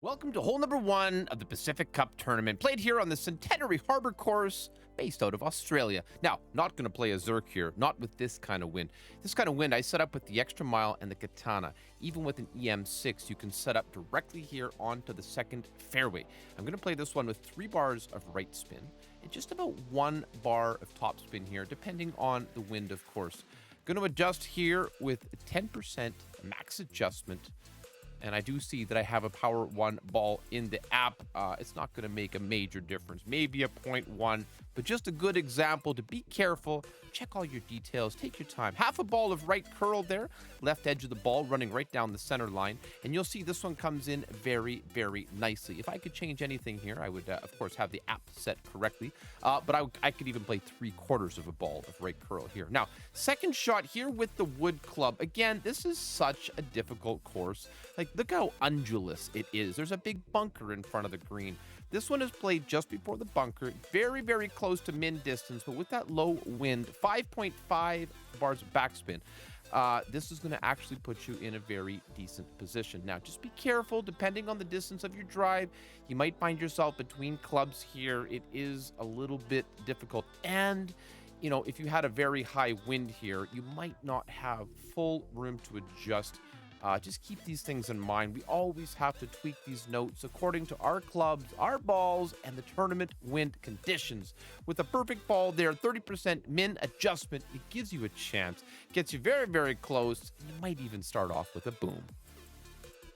Welcome to hole number 1 of the Pacific Cup tournament, played here on the Centenary Harbor course, based out of Australia. Now, not going to play a Zerk here, not with this kind of wind. This kind of wind I set up with the extra mile and the katana. Even with an EM6, you can set up directly here onto the second fairway. I'm going to play this one with 3 bars of right spin and just about 1 bar of top spin here, depending on the wind, of course. Going to adjust here with 10% max adjustment. And I do see that I have a power 1 ball in the app. It's not going to make a major difference, maybe a 0.1, but just a good example to be careful. Check all your details, take your time. Half a ball of right curl there, left edge of the ball running right down the center line. And you'll see this one comes in very, very nicely. If I could change anything here, I would, of course, have the app set correctly. But I could even play 3/4 of a ball of right curl here. Now, second shot here with the wood club. Again, this is such a difficult course. Like, look how undulous it is. There's a big bunker in front of the green. This one is played just before the bunker, very, very close to min distance, but with that low wind, 5.5 bars of backspin. This is going to actually put you in a very decent position. Now, just be careful, depending on the distance of your drive. You might find yourself between clubs here. It is a little bit difficult. And, you know, if you had a very high wind here, you might not have full room to adjust. Just keep these things in mind. We always have to tweak these notes according to our clubs, our balls, and the tournament wind conditions. With a perfect ball there, 30% min adjustment, it gives you a chance. Gets you very, very close. You might even start off with a boom.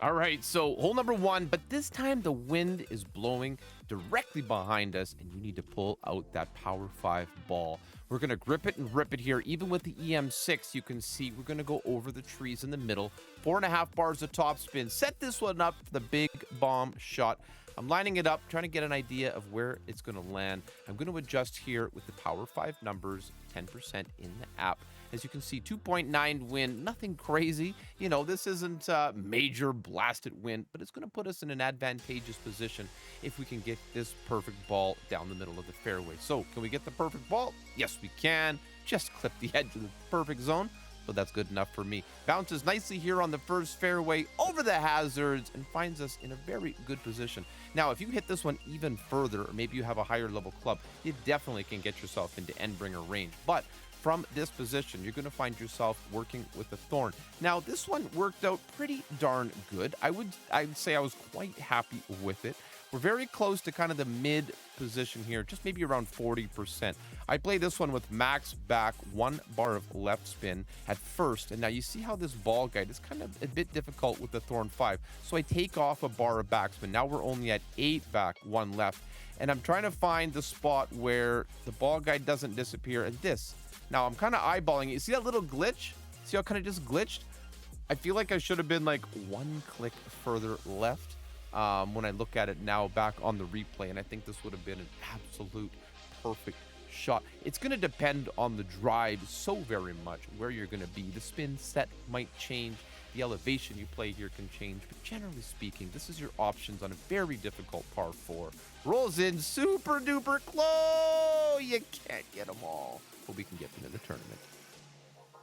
All right, so hole number 1, but this time the wind is blowing directly behind us, and you need to pull out that power 5 ball. We're going to grip it and rip it here. Even with the EM6, you can see we're going to go over the trees in the middle. 4.5 bars of top spin. Set this one up for the big bomb shot. I'm lining it up, trying to get an idea of where it's going to land. I'm going to adjust here with the power 5 numbers, 10% in the app. As you can see, 2.9 wind, nothing crazy. You know, this isn't a major blasted wind, but it's going to put us in an advantageous position if we can get this perfect ball down the middle of the fairway. So, can we get the perfect ball? Yes, we can. Just clip the edge of the perfect zone. So that's good enough for me. Bounces nicely here on the first fairway over the hazards and finds us in a very good position. Now, if you hit this one even further, or maybe you have a higher level club, you definitely can get yourself into end-bringer range. But from this position, you're going to find yourself working with a thorn. Now, this one worked out pretty darn good. I'd say I was quite happy with it. We're very close to kind of the mid position here, just maybe around 40%. I play this one with max back, 1 bar of left spin at first. And now you see how this ball guide is kind of a bit difficult with the Thorn 5. So I take off a bar of backspin. Now we're only at 8 back, 1 left. And I'm trying to find the spot where the ball guide doesn't disappear. And this. Now I'm kind of eyeballing it. You see that little glitch? See how it kind of just glitched? I feel like I should have been like 1 click further left. When I look at it now back on the replay, and I think this would have been an absolute perfect shot. It's going to depend on the drive so very much, where you're going to be. The spin set might change. The elevation you play here can change. But generally speaking, this is your options on a very difficult par 4. Rolls in super duper close. You can't get them all, but we can get them in the tournament.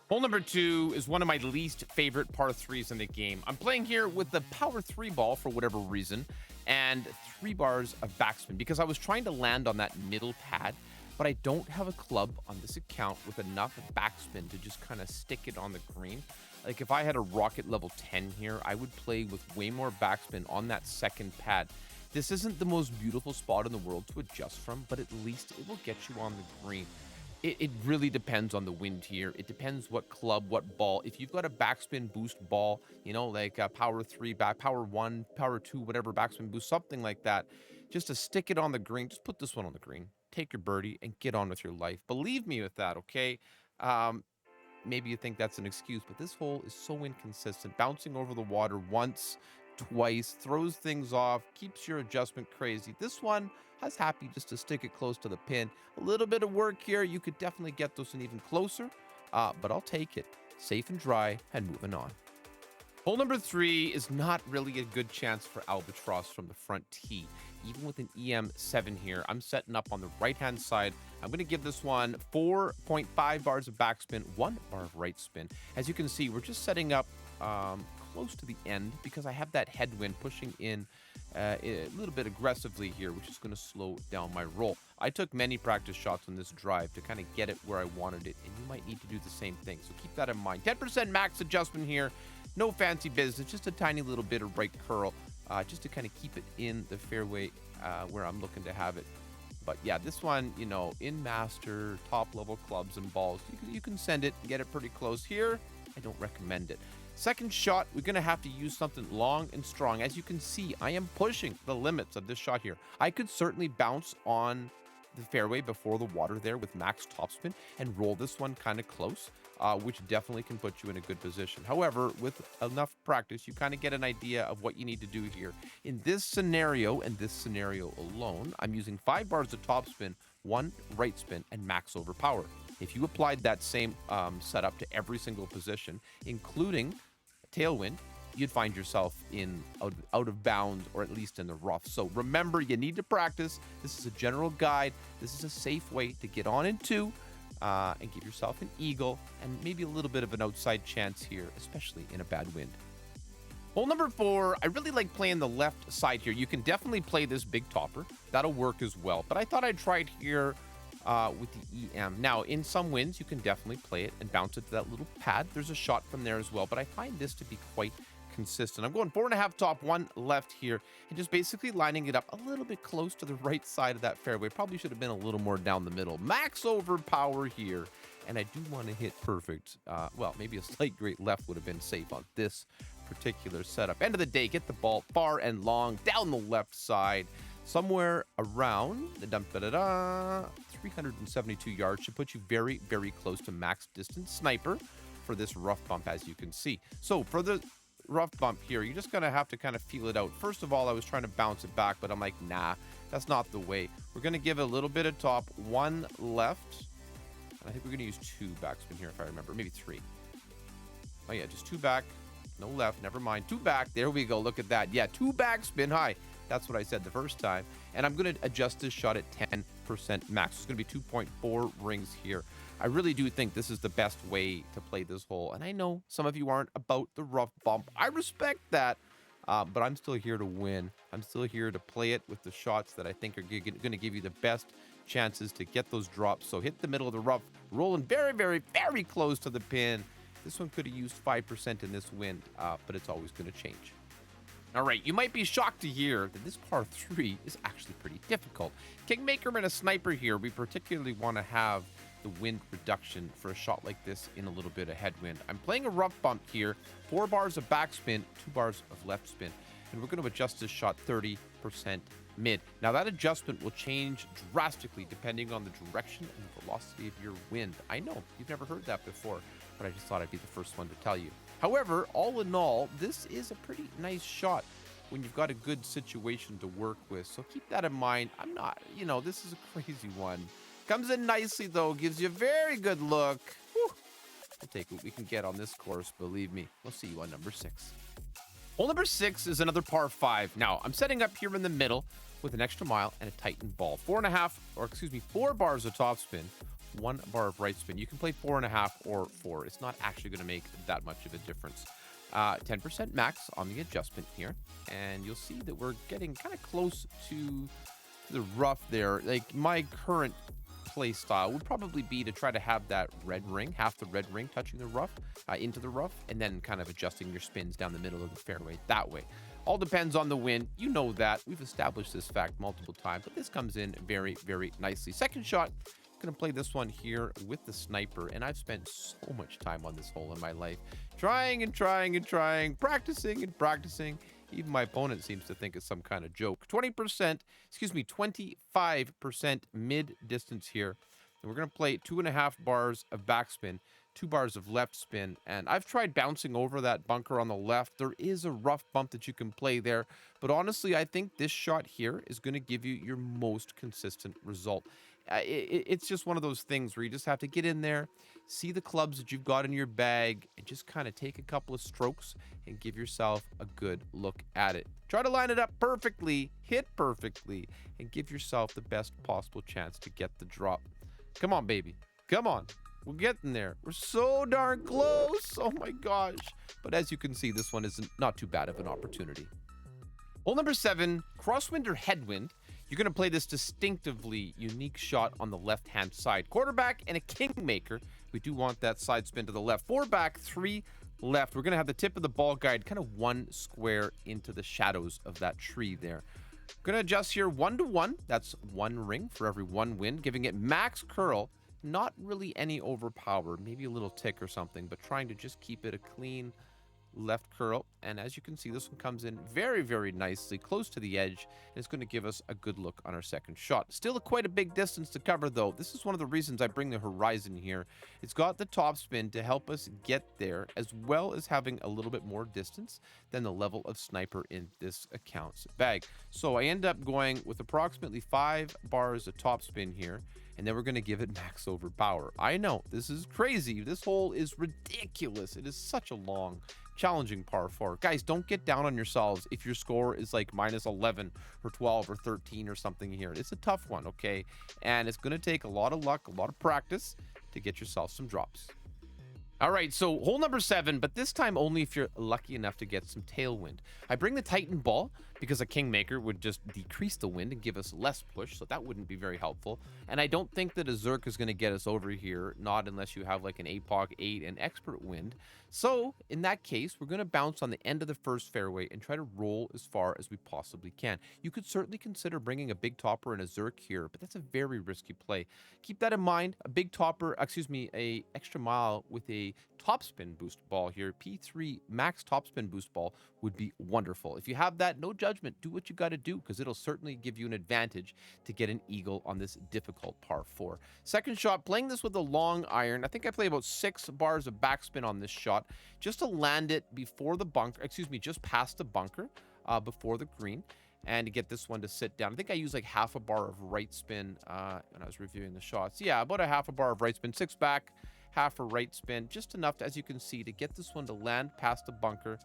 Hole number 2 is one of my least favorite par 3s in the game. I'm playing here with the power 3 ball for whatever reason and 3 bars of backspin because I was trying to land on that middle pad, but I don't have a club on this account with enough backspin to just kind of stick it on the green. Like if I had a rocket level 10 here, I would play with way more backspin on that second pad. This isn't the most beautiful spot in the world to adjust from, but at least it will get you on the green. It really depends on the wind here. It depends what club, what ball. If you've got a backspin boost ball, you know, like a power 3 back, power 1, power 2, whatever backspin boost, something like that, just to stick it on the green, just put this one on the green, take your birdie and get on with your life. Believe me with that, okay? Maybe you think that's an excuse, but this hole is so inconsistent. Bouncing over the water once, twice, throws things off, keeps your adjustment crazy. This one, I was happy just to stick it close to the pin. A little bit of work here. You could definitely get those in even closer, but I'll take it. Safe and dry and moving on. Hole number 3 is not really a good chance for albatross from the front tee. Even with an EM7 here, I'm setting up on the right-hand side. I'm going to give this one 4.5 bars of backspin, 1 bar of right spin. As you can see, we're just setting up close to the end because I have that headwind pushing in a little bit aggressively here, which is going to slow down my roll. I took many practice shots on this drive to kind of get it where I wanted it, and you might need to do the same thing. So keep that in mind. 10% max adjustment here. No fancy business, just a tiny little bit of right curl, just to kind of keep it in the fairway where I'm looking to have it. But yeah, this one, you know, in master, top level clubs and balls, you can send it and get it pretty close. Here, I don't recommend it. Second shot, we're going to have to use something long and strong. As you can see, I am pushing the limits of this shot here. I could certainly bounce on the fairway before the water there with max topspin and roll this one kind of close, which definitely can put you in a good position. However, with enough practice, you kind of get an idea of what you need to do here. In this scenario, and this scenario alone, I'm using 5 bars of topspin, 1 right spin, and max over power. If you applied that same setup to every single position, including Tailwind, you'd find yourself in out of bounds, or at least in the rough. So remember, you need to practice. This is a general guide. This is a safe way to get on in 2 and give yourself an eagle and maybe a little bit of an outside chance here, especially in a bad wind. Hole number 4, I really like playing the left side here. You can definitely play this big topper. That'll work as well. But I thought I'd try it here with the EM. Now, in some winds, you can definitely play it and bounce it to that little pad. There's a shot from there as well, but I find this to be quite consistent. I'm going 4.5 top, 1 left here, and just basically lining it up a little bit close to the right side of that fairway. Probably should have been a little more down the middle. Max over power here, and I do want to hit perfect. Well, maybe a slight great left would have been safe on this particular setup. End of the day, get the ball far and long down the left side, somewhere around the 372 yards. Should put you very, very close to max distance sniper for this rough bump, as you can see. So for the rough bump here, you're just gonna have to kind of feel it out. First of all, I was trying to bounce it back, but I'm like, nah, that's not the way. We're gonna give it a little bit of top, 1 left. I think we're gonna use 2 backspin here, if I remember, maybe 3. Oh yeah, just 2 back, no left, never mind. 2 back, there we go, look at that. Yeah, 2 backspin high. That's what I said the first time. And I'm going to adjust this shot at 10% max. It's going to be 2.4 rings here. I really do think this is the best way to play this hole. And I know some of you aren't about the rough bump. I respect that. But I'm still here to win. I'm still here to play it with the shots that I think are going to give you the best chances to get those drops. So hit the middle of the rough, rolling very, very, very close to the pin. This one could have used 5% in this wind, but it's always going to change. All right, you might be shocked to hear that this par 3 is actually pretty difficult. Kingmaker and a sniper here, we particularly want to have the wind reduction for a shot like this in a little bit of headwind. I'm playing a rough bump here, 4 bars of backspin, 2 bars of left spin, and we're going to adjust this shot 30% mid. Now that adjustment will change drastically depending on the direction and the velocity of your wind. I know, you've never heard that before, but I just thought I'd be the first one to tell you. However, all in all, this is a pretty nice shot when you've got a good situation to work with. So keep that in mind. I'm not, this is a crazy one. Comes in nicely, though. Gives you a very good look. Whew. We'll take what we can get on this course, believe me. We'll see you on number 6. Hole number 6 is another par 5. Now, I'm setting up here in the middle with an extra mile and a tightened ball. 4 bars of topspin, 1 bar of right spin. You can play 4.5 or 4. It's not actually going to make that much of a difference. 10% max on the adjustment here, and you'll see that we're getting kind of close to the rough there. Like, my current play style would probably be to try to have that red ring, half the red ring touching the rough, into the rough, and then kind of adjusting your spins down the middle of the fairway that way. All depends on the wind. You know that. We've established this fact multiple times, but this comes in very, very nicely. Second shot, I'm going to play this one here with the sniper, and I've spent so much time on this hole in my life, trying and trying and trying, practicing and practicing. Even my opponent seems to think it's some kind of joke. 25% mid distance here. And we're going to play 2.5 bars of backspin, 2 bars of left spin. And I've tried bouncing over that bunker on the left. There is a rough bump that you can play there. But honestly, I think this shot here is going to give you your most consistent result. It's just one of those things where you just have to get in there, see the clubs that you've got in your bag, and just kind of take a couple of strokes and give yourself a good look at it. Try to line it up perfectly, hit perfectly, and give yourself the best possible chance to get the drop. Come on, baby. Come on. We're getting there. We're so darn close. Oh, my gosh. But as you can see, this one isn't not too bad of an opportunity. Hole number 7, crosswind or headwind. You're going to play this distinctively unique shot on the left-hand side. Quarterback and a kingmaker. We do want that side spin to the left. 4 back, 3 left. We're going to have the tip of the ball guide kind of 1 square into the shadows of that tree there. Going to adjust here 1 to 1. That's 1 ring for every 1 wind, giving it max curl. Not really any overpower, maybe a little tick or something, but trying to just keep it a clean left curl. And as you can see, this one comes in very, very nicely close to the edge, and it's going to give us a good look on our second shot. Still quite a big distance to cover, though. This is one of the reasons I bring the horizon here. It's got the top spin to help us get there, as well as having a little bit more distance than the level of sniper in this account's bag. So I end up going with approximately 5 bars of top spin here, and then we're going to give it max overpower. I know, this is crazy. This hole is ridiculous. It is such a long, challenging par 4. Guys, don't get down on yourselves if your score is like minus 11 or 12 or 13 or something here. It's a tough one, okay? And it's going to take a lot of luck, a lot of practice to get yourself some drops. All right, so hole number 7, but this time only if you're lucky enough to get some tailwind. I bring the Titan ball because a kingmaker would just decrease the wind and give us less push, so that wouldn't be very helpful. And I don't think that a Zerk is going to get us over here, not unless you have like an APOC 8 and expert wind. So in that case, we're going to bounce on the end of the first fairway and try to roll as far as we possibly can. You could certainly consider bringing a big topper and a Zerk here, but that's a very risky play. Keep that in mind. A big topper, a extra mile with a topspin boost ball here, P3 max topspin boost ball would be wonderful. If you have that, no judgment, do what you got to do, because it'll certainly give you an advantage to get an eagle on this difficult par 4. Second shot, playing this with a long iron. I think I play about 6 bars of backspin on this shot just to land it before the bunker, just past the bunker, before the green, and to get this one to sit down. I think I use like half a bar of right spin when I was reviewing the shots. Yeah, about a half a bar of right spin, 6 back, half a right spin, just enough, as you can see, to get this one to land past the bunker.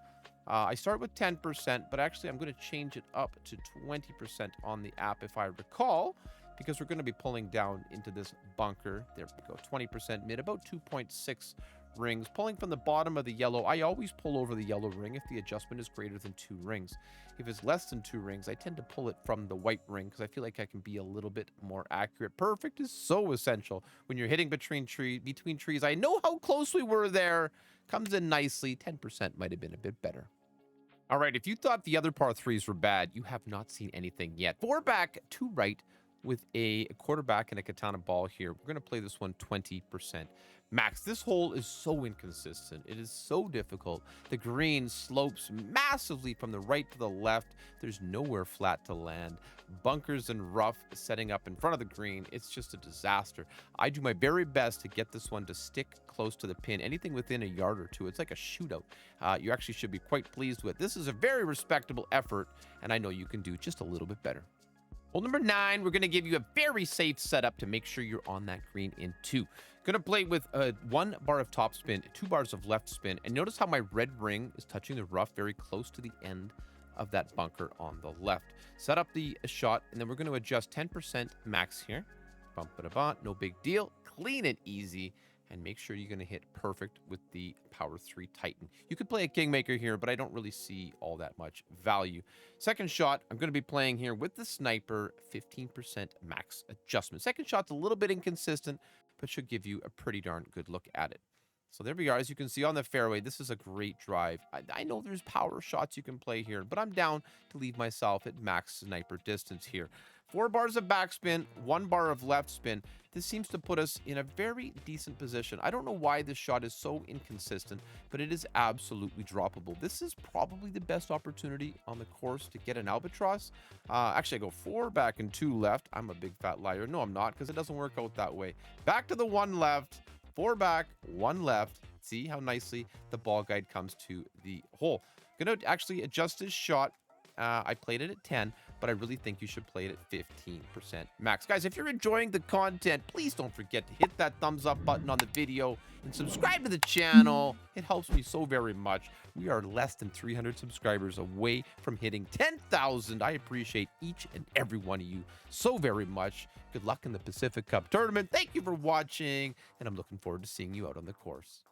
I start with 10%, but actually I'm going to change it up to 20% on the app if I recall, because we're going to be pulling down into this bunker. There we go, 20% mid, about 2.6 rings. Pulling from the bottom of the yellow, I always pull over the yellow ring if the adjustment is greater than 2 rings. If it's less than 2 rings, I tend to pull it from the white ring because I feel like I can be a little bit more accurate. Perfect is so essential when you're hitting between trees. I know how close we were there. Comes in nicely. 10% might have been a bit better. All right, if you thought the other par 3s were bad, you have not seen anything yet. 4 back, 2 right with a quarterback and a katana ball here. We're going to play this one 20% max. This hole is so inconsistent. It is so difficult. The green slopes massively from the right to the left. There's nowhere flat to land. Bunkers and rough setting up in front of the green. It's just a disaster. I do my very best to get this one to stick close to the pin. Anything within a yard or two, it's like a shootout. You actually should be quite pleased with. This is a very respectable effort, and I know you can do just a little bit better. Hole number 9, we're going to give you a very safe setup to make sure you're on that green in 2. Going to play with 1 bar of top spin, 2 bars of left spin, and notice how my red ring is touching the rough very close to the end of that bunker on the left. Set up the shot, and then we're going to adjust 10% max here. Bump it about, no big deal. Clean and easy. And make sure you're going to hit perfect with the Power 3 Titan. You could play a Kingmaker here, but I don't really see all that much value. Second shot, I'm going to be playing here with the Sniper, 15% max adjustment. Second shot's a little bit inconsistent, but should give you a pretty darn good look at it. So there we are. As you can see on the fairway, this is a great drive. I know there's power shots you can play here, but I'm down to leave myself at max sniper distance here. 4 bars of backspin, 1 bar of left spin. This seems to put us in a very decent position. I don't know why this shot is so inconsistent, but it is absolutely droppable. This is probably the best opportunity on the course to get an albatross. Actually, I go 4 back and 2 left. I'm a big fat liar. No, I'm not, because it doesn't work out that way. Back to the 1 left, 4 back, 1 left. See how nicely the ball guide comes to the hole. Gonna actually adjust this shot. I played it at 10, but I really think you should play it at 15% max. Guys, if you're enjoying the content, please don't forget to hit that thumbs up button on the video and subscribe to the channel. It helps me so very much. We are less than 300 subscribers away from hitting 10,000. I appreciate each and every one of you so very much. Good luck in the Pacific Cup tournament. Thank you for watching, and I'm looking forward to seeing you out on the course.